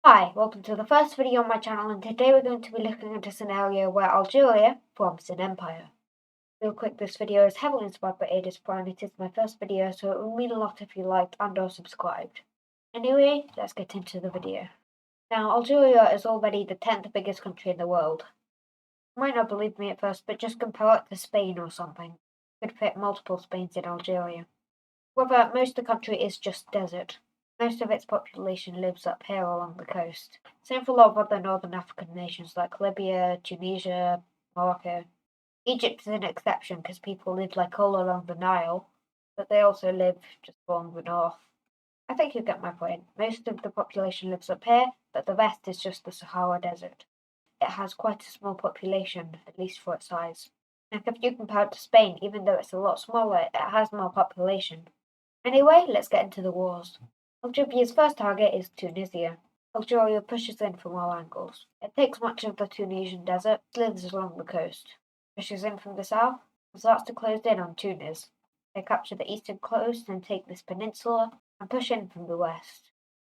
Hi, welcome to the first video on my channel, and today we're going to be looking at a scenario where Algeria forms an empire. Real quick, this video is heavily inspired by AdizzPro and it is my first video, so it will mean a lot if you liked and or subscribed. Anyway, let's get into the video. Now, Algeria is already the 10th biggest country in the world. You might not believe me at first, but just compare it to Spain or something. You could fit multiple Spains in Algeria. However, most of the country is just desert. Most of its population lives up here along the coast. Same for a lot of other northern African nations like Libya, Tunisia, Morocco. Egypt is an exception because people live like all along the Nile, but they also live just along the north. I think you get my point. Most of the population lives up here, but the rest is just the Sahara Desert. It has quite a small population, at least for its size. And if you compare it to Spain, even though it's a lot smaller, it has more population. Anyway, let's get into the wars. Algeria's first target is Tunisia. Algeria pushes in from all angles. It takes much of the Tunisian desert, slithers along the coast, pushes in from the south, and starts to close in on Tunis. They capture the eastern coast and take this peninsula, and push in from the west.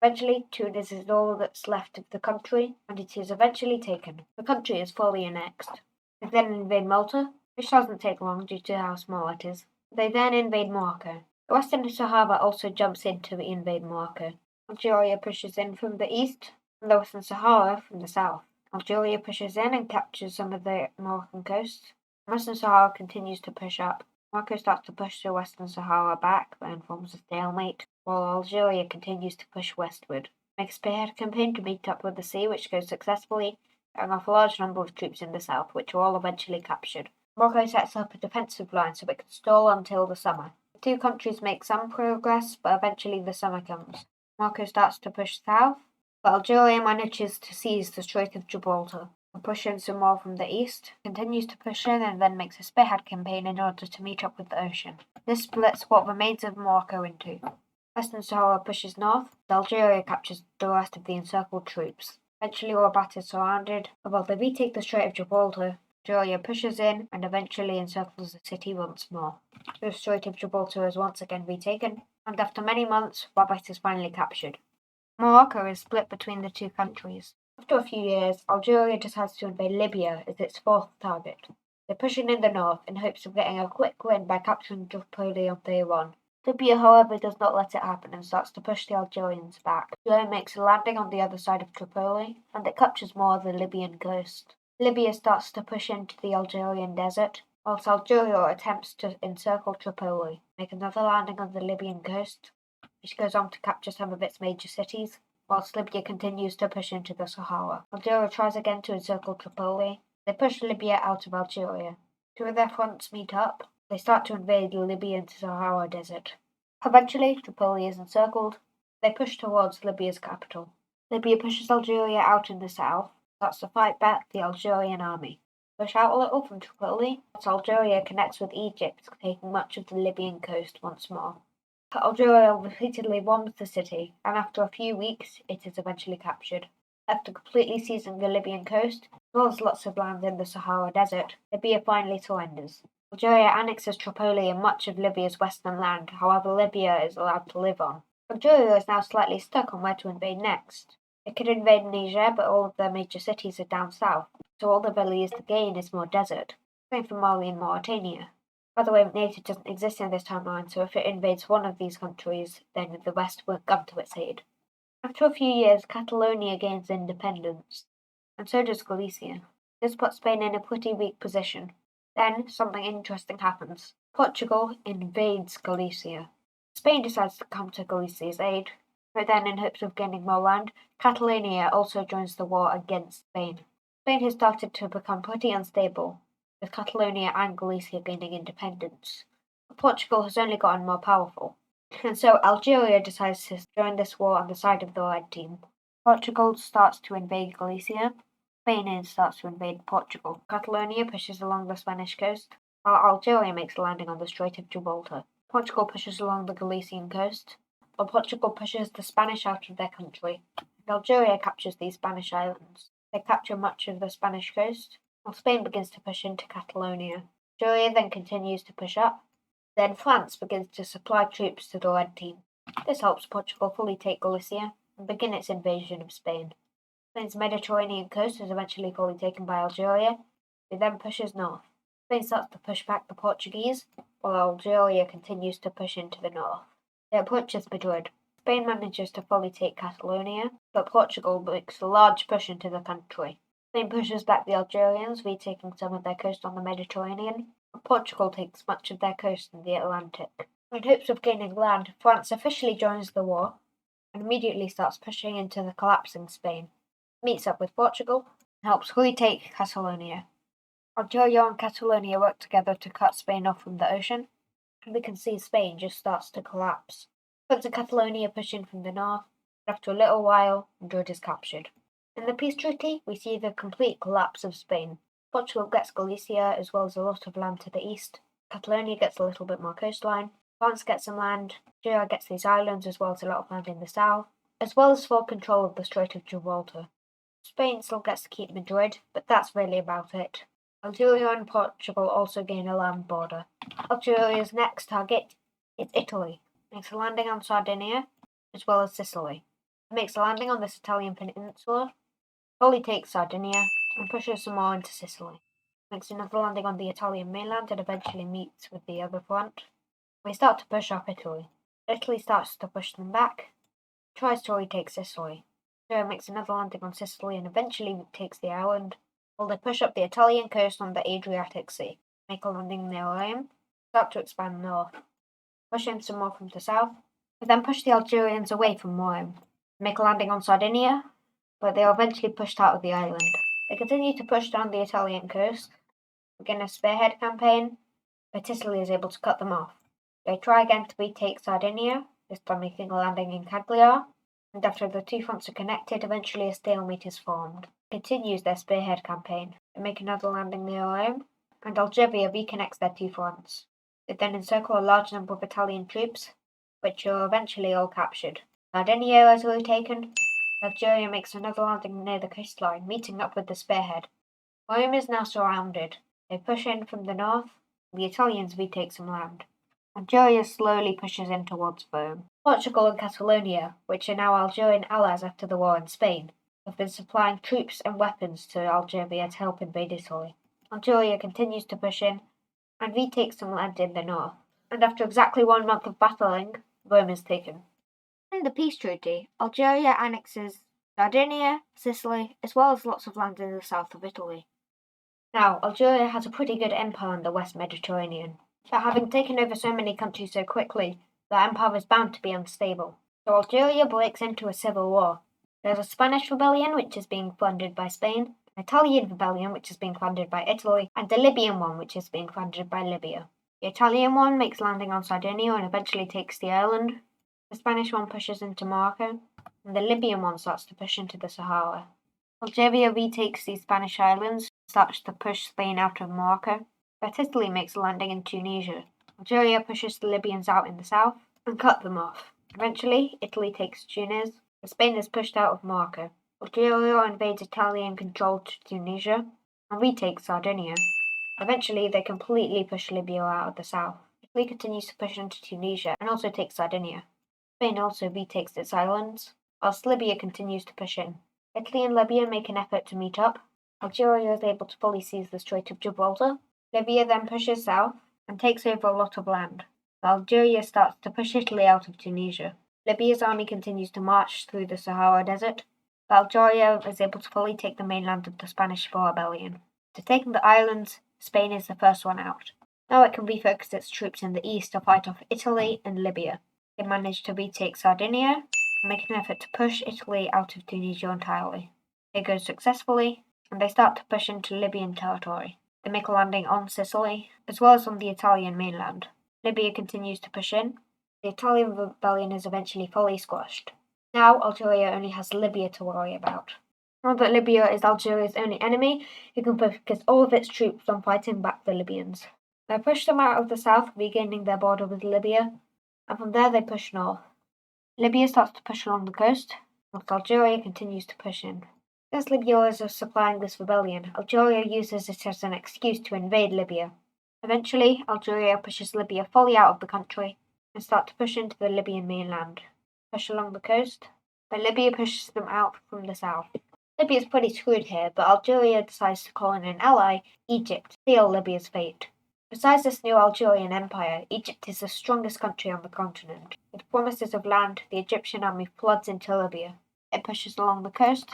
Eventually, Tunis is all that's left of the country, and it is eventually taken. The country is fully annexed. They then invade Malta, which doesn't take long due to how small it is. They then invade Morocco. The Western Sahara also jumps in to invade Morocco. Algeria pushes in from the east, and the Western Sahara from the south. Algeria pushes in and captures some of the Moroccan coast. Western Sahara continues to push up. Morocco starts to push the Western Sahara back, then forms a stalemate, while Algeria continues to push westward. Makes a spearhead campaign to meet up with the sea, which goes successfully, setting off a large number of troops in the south, which are all eventually captured. Morocco sets up a defensive line so it can stall until the summer. The two countries make some progress, but eventually the summer comes. Morocco starts to push south, but Algeria manages to seize the Strait of Gibraltar and push in some more from the east, continues to push in and then makes a spearhead campaign in order to meet up with the ocean. This splits what remains of Morocco into. Western Sahara pushes north, and Algeria captures the rest of the encircled troops. Eventually Rabat is surrounded, but while they retake the Strait of Gibraltar, Algeria pushes in and eventually encircles the city once more. The Strait of Gibraltar is once again retaken, and after many months, Rabat is finally captured. Morocco is split between the two countries. After a few years, Algeria decides to invade Libya as its fourth target. They push in the north in hopes of getting a quick win by capturing Tripoli on day one. Libya, however, does not let it happen and starts to push the Algerians back. Algeria makes a landing on the other side of Tripoli, and it captures more of the Libyan coast. Libya starts to push into the Algerian desert, whilst Algeria attempts to encircle Tripoli, make another landing on the Libyan coast, which goes on to capture some of its major cities, whilst Libya continues to push into the Sahara. Algeria tries again to encircle Tripoli. They push Libya out of Algeria. Two of their fronts meet up. They start to invade the Libyan Sahara desert. Eventually, Tripoli is encircled. They push towards Libya's capital. Libya pushes Algeria out in the south, starts to fight back the Algerian army. Push out a little from Tripoli, but Algeria connects with Egypt, taking much of the Libyan coast once more. Algeria repeatedly bombs the city, and after a few weeks, it is eventually captured. After completely seizing the Libyan coast, as well as lots of land in the Sahara Desert, Libya finally surrenders. Algeria annexes Tripoli and much of Libya's western land, however Libya is allowed to live on. Algeria is now slightly stuck on where to invade next. It could invade Niger, but all of their major cities are down south, so all there really is to gain is more desert. Same for Mali and Mauritania. By the way, NATO doesn't exist in this timeline, so if it invades one of these countries, then the West won't come to its aid. After a few years, Catalonia gains independence, and so does Galicia. This puts Spain in a pretty weak position. Then, something interesting happens. Portugal invades Galicia. Spain decides to come to Galicia's aid, but then in hopes of gaining more land, Catalonia also joins the war against Spain. Spain has started to become pretty unstable, with Catalonia and Galicia gaining independence. But Portugal has only gotten more powerful, and so Algeria decides to join this war on the side of the Red Team. Portugal starts to invade Galicia. Spain starts to invade Portugal. Catalonia pushes along the Spanish coast, while Algeria makes a landing on the Strait of Gibraltar. Portugal pushes along the Galician coast, while Portugal pushes the Spanish out of their country. And Algeria captures these Spanish islands. They capture much of the Spanish coast, while Spain begins to push into Catalonia. Algeria then continues to push up. Then France begins to supply troops to the Red Team. This helps Portugal fully take Galicia, and begin its invasion of Spain. Spain's Mediterranean coast is eventually fully taken by Algeria, who then pushes north. Spain starts to push back the Portuguese, while Algeria continues to push into the north. It approaches Madrid. Spain manages to fully take Catalonia, but Portugal makes a large push into the country. Spain pushes back the Algerians, retaking some of their coast on the Mediterranean, but Portugal takes much of their coast in the Atlantic. In hopes of gaining land, France officially joins the war and immediately starts pushing into the collapsing Spain. Meets up with Portugal and helps retake Catalonia. Algeria and Catalonia work together to cut Spain off from the ocean, and we can see Spain just starts to collapse. France and Catalonia push in from the north, and after a little while, Madrid is captured. In the peace treaty, we see the complete collapse of Spain. Portugal gets Galicia as well as a lot of land to the east. Catalonia gets a little bit more coastline. France gets some land. Algeria gets these islands as well as a lot of land in the south, as well as full control of the Strait of Gibraltar. Spain still gets to keep Madrid, but that's really about it. Algeria and Portugal also gain a land border. Algeria's next target is Italy. Makes a landing on Sardinia, as well as Sicily. It makes a landing on this Italian peninsula, fully takes Sardinia, and pushes some more into Sicily. Makes another landing on the Italian mainland and eventually meets with the other front. They start to push up Italy. Italy starts to push them back, tries to retake Sicily. Algeria makes another landing on Sicily and eventually takes the island, while they push up the Italian coast on the Adriatic Sea, make a landing near Rome, start to expand north. Push in some more from the south, but then push the Algerians away from Rome, make a landing on Sardinia, but they are eventually pushed out of the island. They continue to push down the Italian coast, begin a spearhead campaign, but Italy is able to cut them off. They try again to retake Sardinia, this time making a landing in Cagliari, and after the two fronts are connected, eventually a stalemate is formed. Continues their spearhead campaign. They make another landing near Rome, and Algeria reconnects their two fronts. They then encircle a large number of Italian troops, which are eventually all captured. Sardinia is retaken. Algeria makes another landing near the coastline, meeting up with the spearhead. Rome is now surrounded. They push in from the north, and the Italians retake some land. Algeria slowly pushes in towards Rome. Portugal and Catalonia, which are now Algerian allies after the war in Spain, have been supplying troops and weapons to Algeria to help invade Italy. Algeria continues to push in, and retakes some land in the north, and after exactly 1 month of battling, Rome is taken. In the peace treaty, Algeria annexes Sardinia, Sicily, as well as lots of land in the south of Italy. Now, Algeria has a pretty good empire in the West Mediterranean, but having taken over so many countries so quickly, the empire is bound to be unstable. So Algeria breaks into a civil war. There's a Spanish rebellion which is being funded by Spain, an Italian rebellion which is being funded by Italy, and a Libyan one which is being funded by Libya. The Italian one makes landing on Sardinia and eventually takes the island. The Spanish one pushes into Morocco, and the Libyan one starts to push into the Sahara. Algeria retakes these Spanish islands and starts to push Spain out of Morocco, but Italy makes a landing in Tunisia. Algeria pushes the Libyans out in the south and cut them off. Eventually, Italy takes Tunis, and Spain is pushed out of Morocco. Algeria invades Italian-controlled Tunisia and retakes Sardinia. Eventually, they completely push Libya out of the south. Italy continues to push into Tunisia and also takes Sardinia. Spain also retakes its islands, whilst Libya continues to push in. Italy and Libya make an effort to meet up. Algeria is able to fully seize the Strait of Gibraltar. Libya then pushes south and takes over a lot of land. Algeria starts to push Italy out of Tunisia. Libya's army continues to march through the Sahara Desert. Algeria is able to fully take the mainland of the Spanish rebellion. To taking the islands, Spain is the first one out. Now it can refocus its troops in the east to fight off Italy and Libya. They manage to retake Sardinia and make an effort to push Italy out of Tunisia entirely. It goes successfully, and they start to push into Libyan territory. They make a landing on Sicily, as well as on the Italian mainland. Libya continues to push in. The Italian rebellion is eventually fully squashed. Now Algeria only has Libya to worry about. Now that Libya is Algeria's only enemy, it can focus all of its troops on fighting back the Libyans. They push them out of the south, regaining their border with Libya, and from there they push north. Libya starts to push along the coast, whilst Algeria continues to push in. Since Libya is supplying this rebellion, Algeria uses it as an excuse to invade Libya. Eventually, Algeria pushes Libya fully out of the country and starts to push into the Libyan mainland. Push along the coast, but Libya pushes them out from the south. Libya's pretty screwed here, but Algeria decides to call in an ally, Egypt, to seal Libya's fate. Besides this new Algerian empire, Egypt is the strongest country on the continent. With promises of land, the Egyptian army floods into Libya. It pushes along the coast,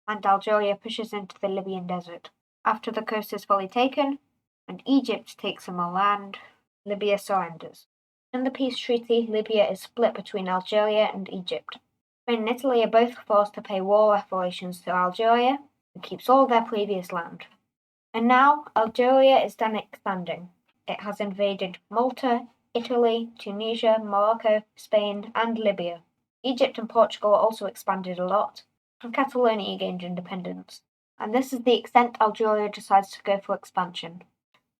and Algeria pushes into the Libyan desert. After the coast is fully taken, and Egypt takes some more land, Libya surrenders. In the peace treaty, Libya is split between Algeria and Egypt. Spain and Italy are both forced to pay war reparations to Algeria, who keeps all their previous land. And now, Algeria is done expanding. It has invaded Malta, Italy, Tunisia, Morocco, Spain, and Libya. Egypt and Portugal also expanded a lot, and Catalonia gained independence. And this is the extent Algeria decides to go for expansion.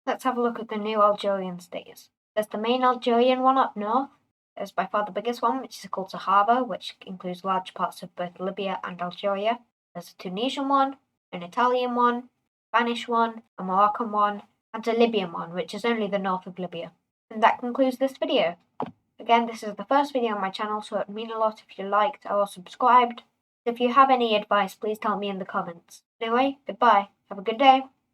Let's have a look at the new Algerian states. There's the main Algerian one up north. There's by far the biggest one, which is called Sahara, which includes large parts of both Libya and Algeria. There's a Tunisian one, an Italian one, a Spanish one, a Moroccan one, and a Libyan one, which is only the north of Libya. And that concludes this video. Again, this is the first video on my channel, so it would mean a lot if you liked or subscribed. If you have any advice, please tell me in the comments. Anyway, goodbye. Have a good day.